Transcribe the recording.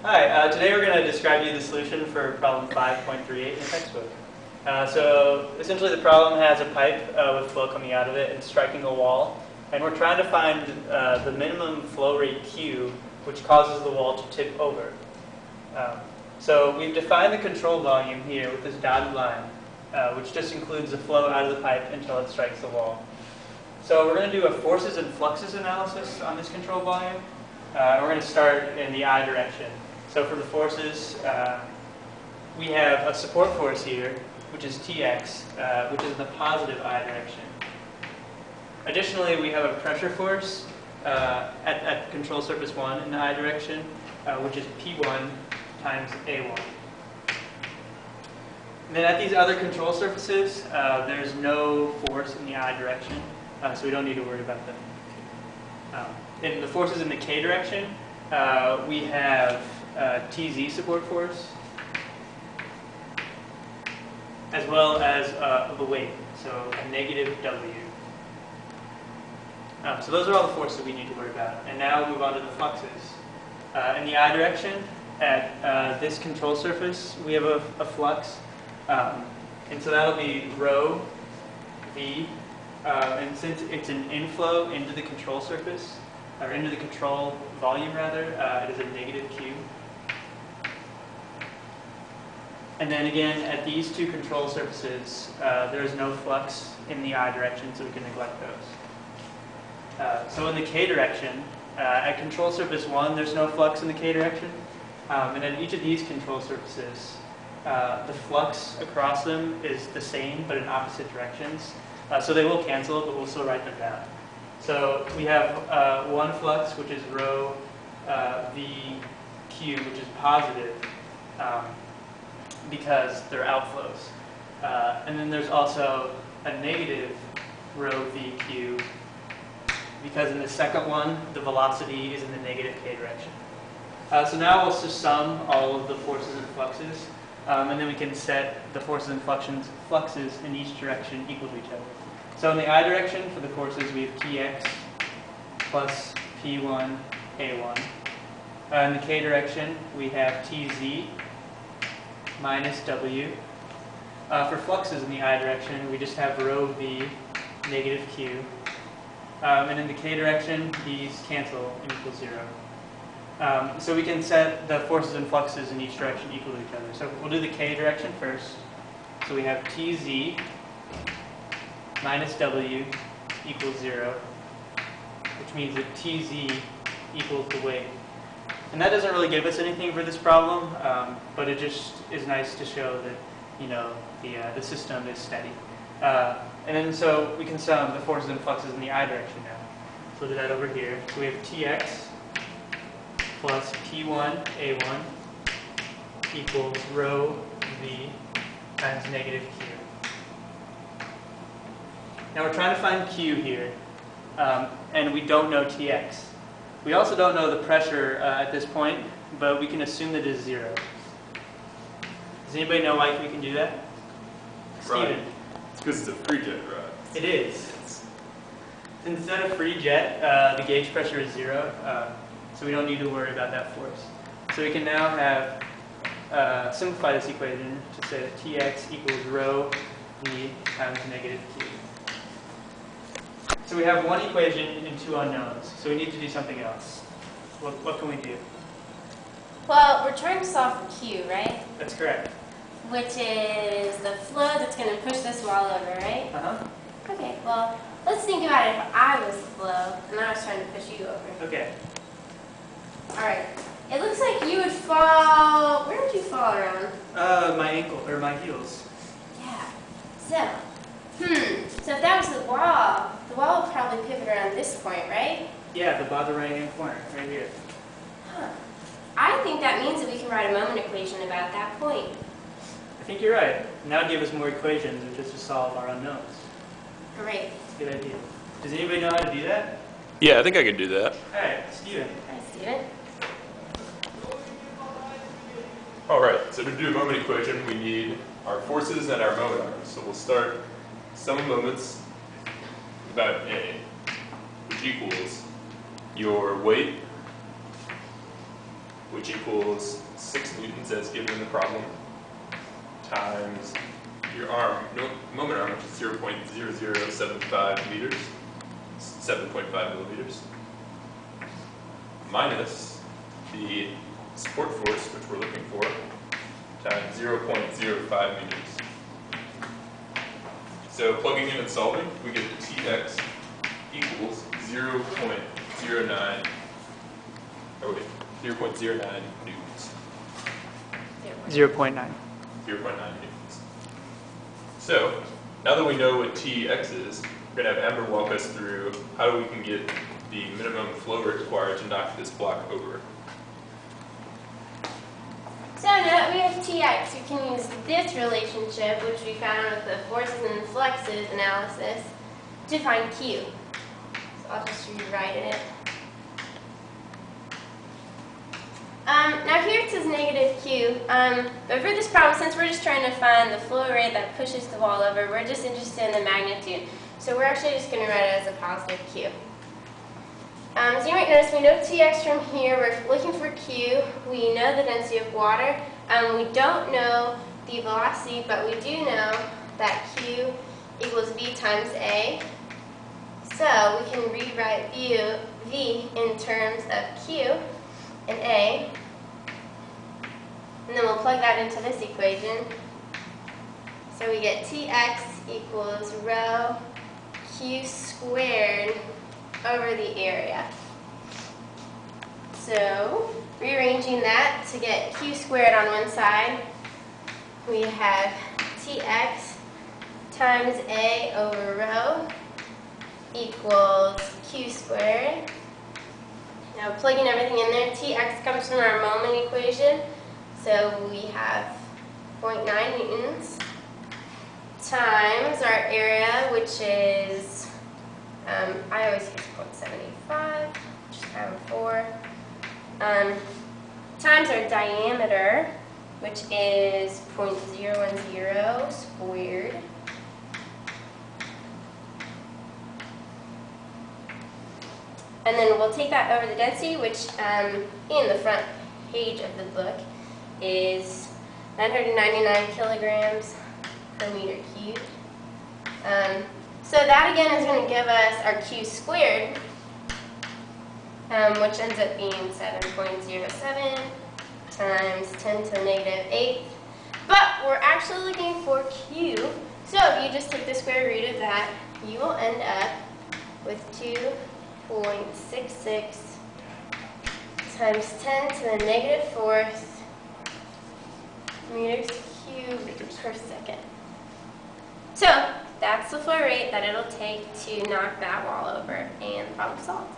Hi, today we're going to describe to you the solution for problem 5.38 in the textbook. So essentially the problem has a pipe with flow coming out of it and striking a wall, and we're trying to find the minimum flow rate Q which causes the wall to tip over. So we've defined the control volume here with this dotted line, which just includes the flow out of the pipe until it strikes the wall. So we're going to do a forces and fluxes analysis on this control volume. We're going to start in the I direction. So for the forces, we have a support force here, which is Tx, which is in the positive I direction. Additionally, we have a pressure force at control surface 1 in the I direction, which is P1 times A1. And then at these other control surfaces, there's no force in the I direction, so we don't need to worry about them. In the forces in the K direction, we have Tz support force, as well as the weight, so a negative W. So those are all the forces we need to worry about. And now we'll move on to the fluxes. In the I direction, at this control surface, we have a flux. And so that'll be rho V. And since it's an inflow into the control surface, or into the control volume rather, it is a negative Q. And then again, at these two control surfaces, there is no flux in the I direction, so we can neglect those. So in the K direction, at control surface 1, there's no flux in the K direction. And at each of these control surfaces, the flux across them is the same, but in opposite directions. So they will cancel, but we'll still write them down. So we have one flux, which is rho VQ, which is positive, because they're outflows. And then there's also a negative rho VQ, because in the second one, the velocity is in the negative K direction. So now we'll just sum all of the forces and fluxes, and then we can set the forces and fluxes in each direction equal to each other. So in the I direction, for the forces, we have Tx plus P1 A1. In the K direction, we have Tz minus W. For fluxes in the I direction, we just have rho V negative Q. And in the K direction, these cancel and equal 0. So we can set the forces and fluxes in each direction equal to each other. So we'll do the K direction first. So we have Tz minus W equals 0, which means that Tz equals the weight. And that doesn't really give us anything for this problem, but it just is nice to show that the system is steady. And then so we can sum the forces and fluxes in the I direction now. So we'll do that over here. So we have Tx plus P1 A1 equals rho V times negative Q. Now we're trying to find Q here, and we don't know Tx. We also don't know the pressure at this point, but we can assume that it is 0. Does anybody know why we can do that? Right. Steven? It's because it's a free jet, right? It is. Since it's a free jet, the gauge pressure is 0, so we don't need to worry about that force. So we can now have simplify this equation to say that Tx equals rho V times negative Q. So we have one equation and two unknowns, so we need to do something else. What can we do? Well, we're trying to solve for Q, right? That's correct. Which is the flow that's going to push this wall over, right? Uh-huh. Okay, well, let's think about it if I was the flow and I was trying to push you over. Okay. Alright, it looks like you would fall, where would you fall around? My ankle, or my heels. Yeah, so if that was the wall would probably pivot around this point, right? Yeah, the bottom right-hand corner, right here. Huh. I think that means that we can write a moment equation about that point. I think you're right. Now give us more equations, which is to solve our unknowns. Great. Good idea. Does anybody know how to do that? Yeah, I think I can do that. All right, Steven. Hi, Steven. All right, so to do a moment equation, we need our forces and our moment arms. So we'll start sum of moments about A, which equals your weight, which equals 6 newtons as given in the problem, times your arm, moment arm, which is 0.0075 meters, 7.5 millimeters, minus the support force, which we're looking for, times 0.05 meters. So plugging in and solving, we get Tx equals 0.09 newtons. 0.9. 0.9 newtons. So, now that we know what Tx is, we're going to have Amber walk us through how we can get the minimum flow rate required to knock this block over. So now that we have Tx, we can use this relationship, which we found with the forces and fluxes analysis, to find Q. So I'll just rewrite it. Now here it says negative Q, but for this problem, since we're just trying to find the flow rate that pushes the wall over, we're just interested in the magnitude. So we're actually just going to write it as a positive Q. As you might notice, we know Tx from here. We're looking for Q. We know the density of water. We don't know the velocity, but we do know that Q equals V times A. So we can rewrite V in terms of Q and A. And then we'll plug that into this equation. So we get Tx equals rho Q squared over the area. So, rearranging that to get Q squared on one side, we have Tx times A over rho equals Q squared. Now plugging everything in there, Tx comes from our moment equation, so we have 0.9 newtons times our area, which is I always use 0.75, just add 4, times our diameter, which is 0.010 squared, and then we'll take that over the density, which in the front page of the book is 999 kilograms per meter cubed. So that again is going to give us our Q squared, which ends up being 7.07 times 10 to the negative 8th. But we're actually looking for Q, so if you just take the square root of that, you will end up with 2.66 times 10 to the negative 4th meters cubed per second. So that's the flow rate that it'll take to knock that wall over, and problem solved.